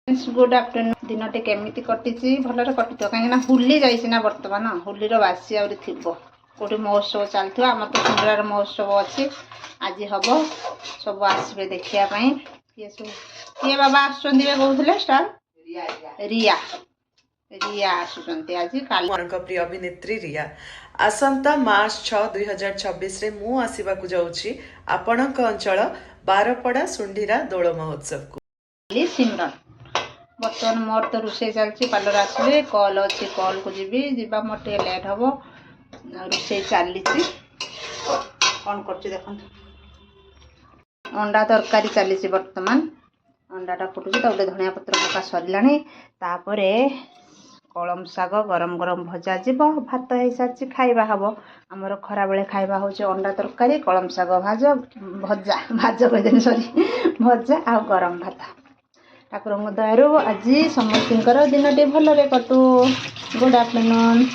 Good afternoon दिन केमी कटी भलरे कटि कहीं होली जाइना बर्तमान होलीर बासी आहरी थी कौटे महोत्सव चलती आम तो सुंदर महोत्सव अच्छी आज हम सब आसबे देखापी किए बाबा आसुँचे स्टार रिया रिया आसुँच आज काल प्रिय अभिनेत्री रिया आसंता मार्च 6 2026 रे मु आसीबा को जाउची आपणक अंचल बारपड़ा सुंढीरा दोल महोत्सव को सिमरन बर्तमान मोर तो रोषे चलती पार्लर आसले कल अच्छी कल को जीवा मोर टे लेट हम रोषे चली कौन कर अंडा तरकारी चली बर्तमान अंडाटा फुटुची तो गोटे धनिया पत्र पका सरला कलम शाग गरम गरम भजा जीव भात हो सारी खाइबा हम आमर खरा बेले खाइबा हूँ अंडा तरकारी कलम शाग भाज भजा भाज कहदेनी सरी भजा आ गरम भात ठाकुर दयारू आज समस्त दिन टे भलरे कटू गुड आफ्टरनून।